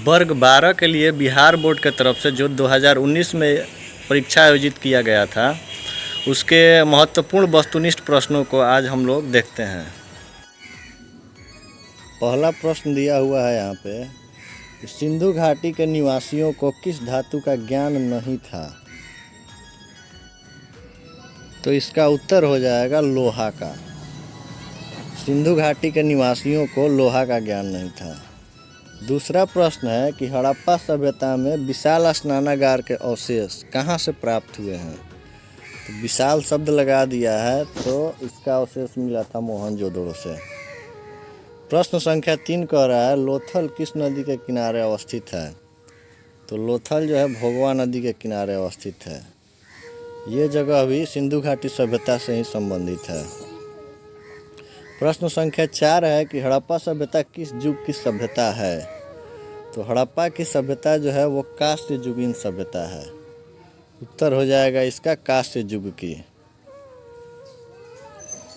वर्ग 12 के लिए बिहार बोर्ड के तरफ से जो 2019 में परीक्षा आयोजित किया गया था, उसके महत्वपूर्ण वस्तुनिष्ठ प्रश्नों को आज हम लोग देखते हैं। पहला प्रश्न दिया हुआ है यहाँ पे, सिंधु घाटी के निवासियों को किस धातु का ज्ञान नहीं था? तो इसका उत्तर हो जाएगा लोहा का। सिंधु घाटी के निवासियों को लोहा का ज्ञान नहीं था। दूसरा प्रश्न है कि हड़प्पा सभ्यता में विशाल स्नानागार के अवशेष कहाँ से प्राप्त हुए हैं? तो विशाल शब्द लगा दिया है, तो इसका अवशेष मिला था मोहनजोदड़ो से। प्रश्न संख्या 3 कह रहा है, लोथल किस नदी के किनारे अवस्थित है? तो लोथल जो है भोगवा नदी के किनारे अवस्थित है। ये जगह भी सिंधु घाटी सभ्यता से ही संबंधित है। प्रश्न संख्या 4 है कि हड़प्पा सभ्यता किस युग की सभ्यता है? तो हड़प्पा की सभ्यता जो है वो कांस्य युगीन सभ्यता है। उत्तर हो जाएगा इसका कांस्य युग की।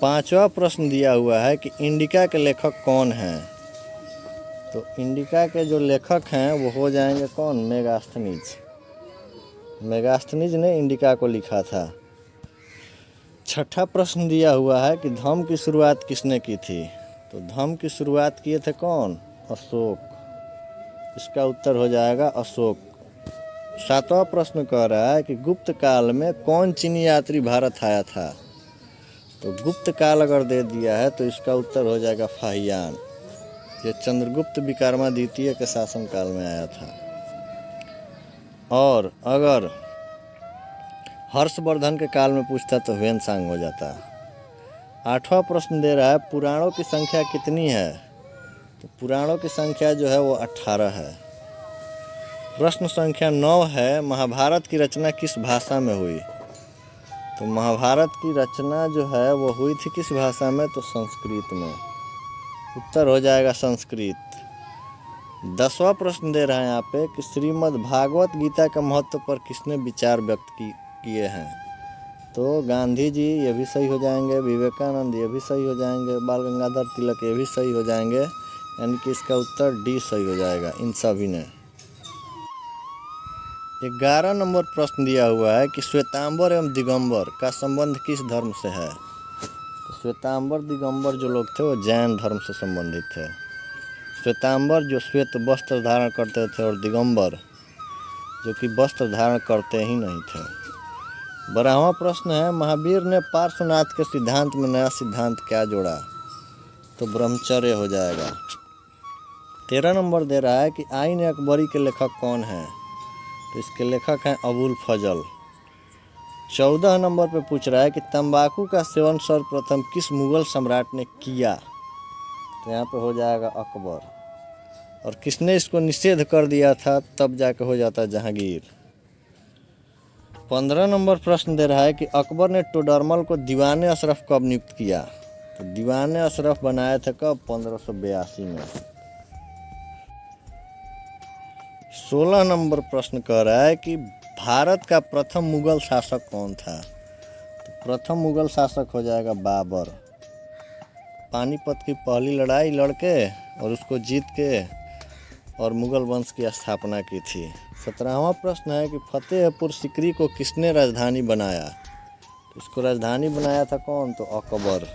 5वां प्रश्न दिया हुआ है कि इंडिका के लेखक कौन हैं? तो इंडिका के जो लेखक हैं वो हो जाएंगे कौन? मेगास्थनीज। मेगास्थनीज ने इंडिका को लिखा था। 6ठा प्रश्न दिया हुआ है कि धम्म की शुरुआत किसने की थी? तो धम्म की शुरुआत किए थे कौन? अशोक। इसका उत्तर हो जाएगा अशोक। 7वां प्रश्न कह रहा है कि गुप्त काल में कौन चीनी यात्री भारत आया था? तो गुप्त काल अगर दे दिया है तो इसका उत्तर हो जाएगा फाहियान। ये चंद्रगुप्त विक्रमादित्य के शासनकाल में आया था। और अगर हर्षवर्धन के काल में पूछता तो ह्वेनसांग हो जाता। 8वां प्रश्न दे रहा है, पुराणों की संख्या कितनी है? तो पुराणों की संख्या जो है वो 18 है। प्रश्न संख्या 9 है, महाभारत की रचना किस भाषा में हुई? तो महाभारत की रचना जो है वो हुई थी किस भाषा में? तो संस्कृत में। उत्तर हो जाएगा संस्कृत। 10वां प्रश्न दे रहा है यहाँ पे कि श्रीमद् भागवत गीता के महत्व पर किसने विचार व्यक्त किए हैं? तो गांधी जी ये भी सही हो जाएंगे, विवेकानंद ये भी सही हो जाएंगे, बाल गंगाधर तिलक ये भी सही हो जाएंगे, यानी कि इसका उत्तर डी सही हो जाएगा इन सभी ने। 11 नंबर प्रश्न दिया हुआ है कि श्वेतांबर एवं दिगंबर का संबंध किस धर्म से है? तो श्वेतांबर दिगंबर जो लोग थे वो जैन धर्म से संबंधित थे। श्वेतांबर जो श्वेत वस्त्र धारण करते थे और दिगंबर जो कि वस्त्र धारण करते ही नहीं थे। 12वां प्रश्न है, महावीर ने पार्श्वनाथ के सिद्धांत में नया सिद्धांत क्या जोड़ा? तो ब्रह्मचर्य हो जाएगा। 13 नंबर दे रहा है कि आईन अकबरी के लेखक कौन हैं? तो इसके लेखक हैं अबुल फजल। 14 नंबर पे पूछ रहा है कि तंबाकू का सेवन सर्वप्रथम किस मुगल सम्राट ने किया? तो यहाँ पे हो जाएगा अकबर। और किसने इसको निषेध कर दिया था तब जाके हो जाता जहांगीर। 15 नंबर प्रश्न दे रहा है कि अकबर ने टोडरमल को दीवाने अशरफ कब नियुक्त किया? तो दीवाने अशरफ बनाए थे कब? 1582 में। 16 नंबर प्रश्न कह रहा है कि भारत का प्रथम मुगल शासक कौन था? तो प्रथम मुगल शासक हो जाएगा बाबर। पानीपत की पहली लड़ाई लड़के और उसको जीत के और मुगल वंश की स्थापना की थी। 17वां प्रश्न है कि फतेहपुर सिकरी को किसने राजधानी बनाया? तो इसको राजधानी बनाया था कौन? तो अकबर।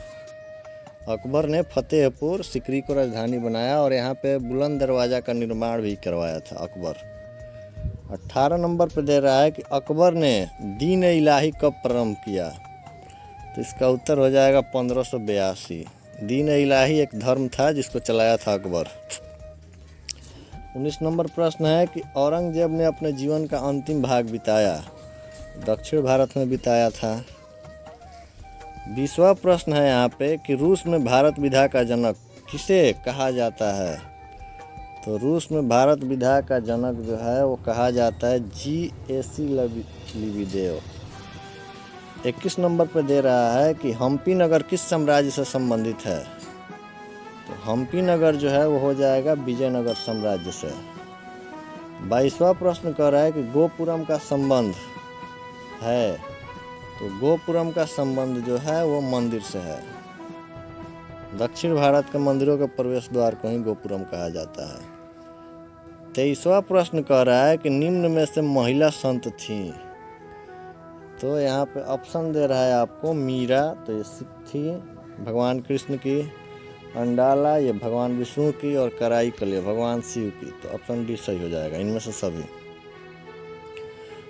अकबर ने फतेहपुर सिकरी को राजधानी बनाया और यहाँ पे बुलंद दरवाज़ा का निर्माण भी करवाया था अकबर। 18 नंबर पे दे रहा है कि अकबर ने दीन इलाही कब प्रारंभ किया? तो इसका उत्तर हो जाएगा 1582। दीन इलाही एक धर्म था जिसको चलाया था अकबर। 19 नंबर प्रश्न है कि औरंगजेब ने अपने जीवन का अंतिम भाग बिताया दक्षिण भारत में बिताया था। 20वां प्रश्न है यहाँ पे कि रूस में भारत विधा का जनक किसे कहा जाता है? तो रूस में भारत विधा का जनक जो है वो कहा जाता है G.A.C. लिबिदेव। 21 नंबर पे दे रहा है कि हम्पी नगर किस साम्राज्य से संबंधित है? तो हम्पी नगर जो है वो हो जाएगा विजयनगर साम्राज्य से। 22वां प्रश्न कह रहा है कि गोपुरम का संबंध है? तो गोपुरम का संबंध जो है वो मंदिर से है। दक्षिण भारत के मंदिरों के प्रवेश द्वार को ही गोपुरम कहा जाता है। 23वां प्रश्न कह रहा है कि निम्न में से महिला संत थी। तो यहाँ पे ऑप्शन दे रहा है आपको, मीरा तो ये सिख थी भगवान कृष्ण की, अंडाला ये भगवान विष्णु की, और कराईकल भगवान शिव की। तो ऑप्शन डी सही हो जाएगा इनमें से सभी।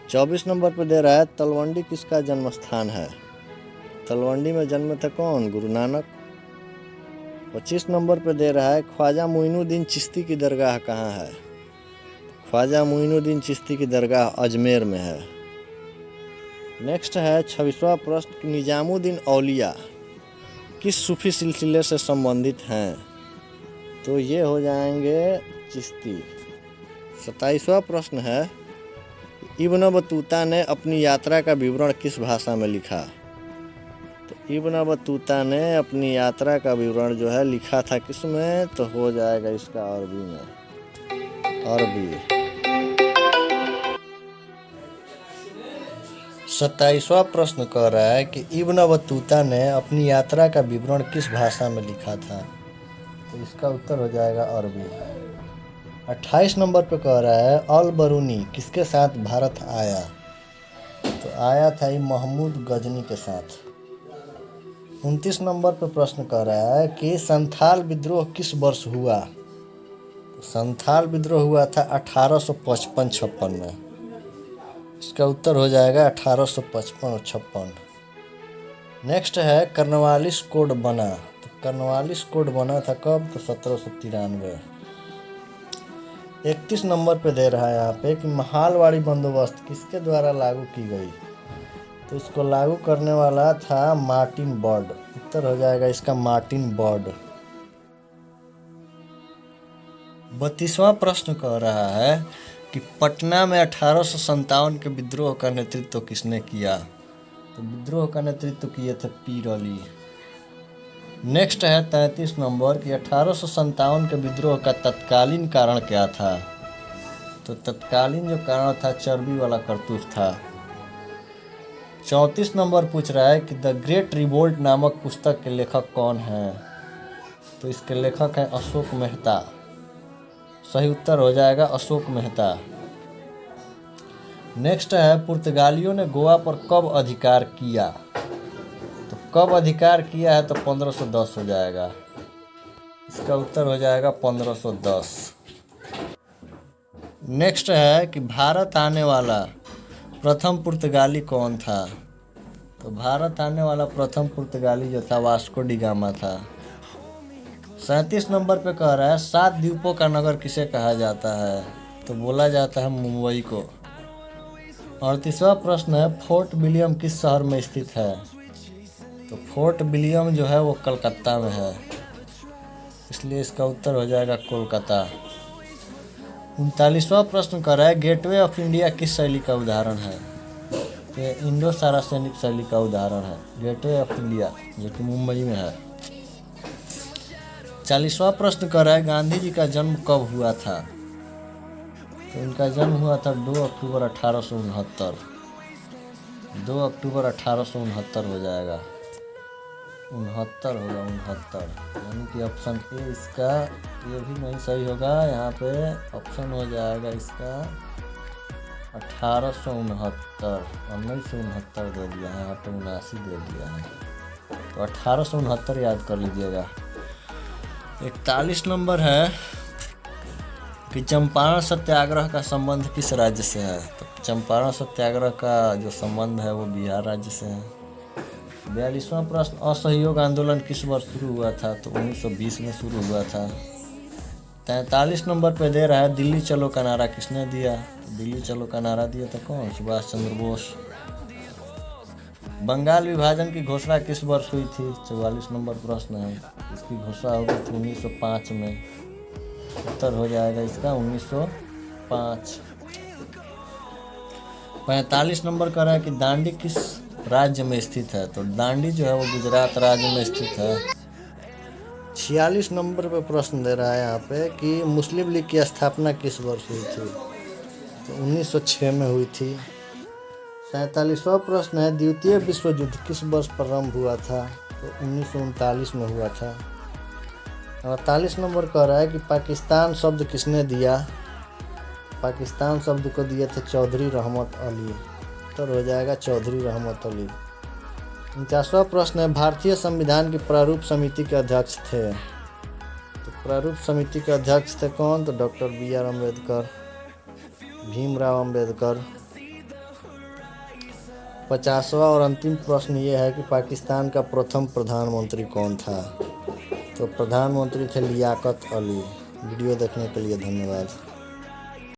24 नंबर पे दे रहा है तलवंडी किसका जन्म स्थान है। तलवंडी में जन्मे थे कौन, गुरु नानक। 25 नंबर पे दे रहा है ख्वाजा मोइनुद्दीन चिश्ती की दरगाह कहाँ है। ख्वाजा मोइनुद्दीन चिश्ती की दरगाह अजमेर में है। नेक्स्ट है 26वां प्रश्न, निजामुद्दीन औलिया किस सूफी सिलसिले से संबंधित हैं। तो ये हो जाएंगे चिश्ती। 27वां प्रश्न है इब्न बतूता ने अपनी यात्रा का विवरण किस भाषा में लिखा। तो इब्न बतूता ने अपनी यात्रा का विवरण जो है लिखा था किस में, तो हो जाएगा इसका अरबी में, अरबी। 27वां प्रश्न कह रहा है कि इब्न बतूता ने अपनी यात्रा का विवरण किस भाषा में लिखा था। तो इसका उत्तर हो जाएगा अरबी। 28 नंबर पे कह रहा है अल बरूनी किसके साथ भारत आया। तो आया था ये महमूद गजनी के साथ। 29 नंबर पे प्रश्न कह रहा है कि संथाल विद्रोह किस वर्ष हुआ। तो संथाल विद्रोह हुआ था 1855-56 में। इसका उत्तर हो जाएगा 1855 और 56। नेक्स्ट है कर्नवालिस कोड बना। तो कर्नवालिस कोड बना था कब, तो 1793। 31 नंबर पे दे रहा है यहाँ पे कि महालवाड़ी बंदोबस्त किसके द्वारा लागू की गई। तो इसको लागू करने वाला था मार्टिन बर्ड। उत्तर हो जाएगा इसका मार्टिन बर्ड। 32वां प्रश्न कह रहा है कि पटना में 1857 के विद्रोह का नेतृत्व किसने किया। तो विद्रोह का नेतृत्व किए थे पीर अली। नेक्स्ट है 33 नंबर कि 1857 के विद्रोह का तत्कालीन कारण क्या था। तो तत्कालीन जो कारण था चर्बी वाला करतूत था। 34 नंबर पूछ रहा है कि द ग्रेट रिवोल्ट नामक पुस्तक के लेखक कौन हैं। तो इसके लेखक हैं अशोक मेहता। सही उत्तर हो जाएगा अशोक मेहता। नेक्स्ट है पुर्तगालियों ने गोवा पर कब अधिकार किया। तो कब अधिकार किया है, तो 1510 हो जाएगा। इसका उत्तर हो जाएगा 1510। नेक्स्ट है कि भारत आने वाला प्रथम पुर्तगाली कौन था। तो भारत आने वाला प्रथम पुर्तगाली जो था वास्को डी गामा था। 37 नंबर पे कह रहा है 7 द्वीपों का नगर किसे कहा जाता है। तो बोला जाता है मुंबई को। 38वां प्रश्न है फोर्ट विलियम किस शहर में स्थित है। तो फोर्ट विलियम जो है वो कलकत्ता में है, इसलिए इसका उत्तर हो जाएगा कोलकाता। 39वां प्रश्न कर रहा है गेटवे ऑफ इंडिया किस शैली का उदाहरण है। तो ये इंडो सारासेनिक शैली का उदाहरण है गेटवे ऑफ इंडिया, जो कि मुंबई में है। 40वां प्रश्न कर रहा है गांधी जी का जन्म कब हुआ था। तो इनका जन्म हुआ था 2 अक्टूबर 1869। 2 अक्टूबर 1869 हो जाएगा, 69 होगा, 69। यानी कि ऑप्शन ए इसका ये भी नहीं सही होगा। यहाँ पे ऑप्शन हो जाएगा इसका 1869 और 1969 दे दिया है, यहाँ पे 79 दे दिया है, तो 1869 याद कर लीजिएगा। 41 नंबर है कि चंपारण सत्याग्रह का संबंध किस राज्य से है। तो चंपारण सत्याग्रह का जो संबंध है वो बिहार राज्य से है। 42वां प्रश्न असहयोग आंदोलन किस वर्ष शुरू हुआ था। तो 1920 में शुरू हुआ था। 43 नंबर पे दे रहा है दिल्ली चलो का नारा किसने दिया। तो दिल्ली चलो का नारा दिया था कौन, सुभाष चंद्र बोस। बंगाल विभाजन की घोषणा किस वर्ष हुई थी। 44 नंबर प्रश्न है, इसकी घोषणा हुई थी 1905 में। उत्तर हो जाएगा इसका 1905। 45 नंबर कर रहा है कि दांडी किस राज्य में स्थित है। तो दांडी जो है वो गुजरात राज्य में स्थित है। 46 नंबर पे प्रश्न दे रहा है यहाँ पे कि मुस्लिम लीग की स्थापना किस वर्ष हुई थी। तो 1906 में हुई थी। 47वां प्रश्न है द्वितीय विश्व युद्ध किस वर्ष प्रारंभ हुआ था। तो 1939 में हुआ था। 48 नंबर कह रहा है कि पाकिस्तान शब्द किसने दिया। पाकिस्तान शब्द को दिए थे चौधरी रहमत अली। उत्तर हो जाएगा चौधरी रहमत अली। 49वां प्रश्न है, भारतीय संविधान की प्रारूप समिति के अध्यक्ष थे। तो प्रारूप समिति के अध्यक्ष थे कौन? तो डॉक्टर BR अम्बेडकर, भीमराव अम्बेडकर। 50वां और अंतिम प्रश्न ये है कि पाकिस्तान का प्रथम प्रधानमंत्री कौन था? तो प्रधानमंत्री थे लियाकत अली। वीडियो देखने के लिए धन्यवाद।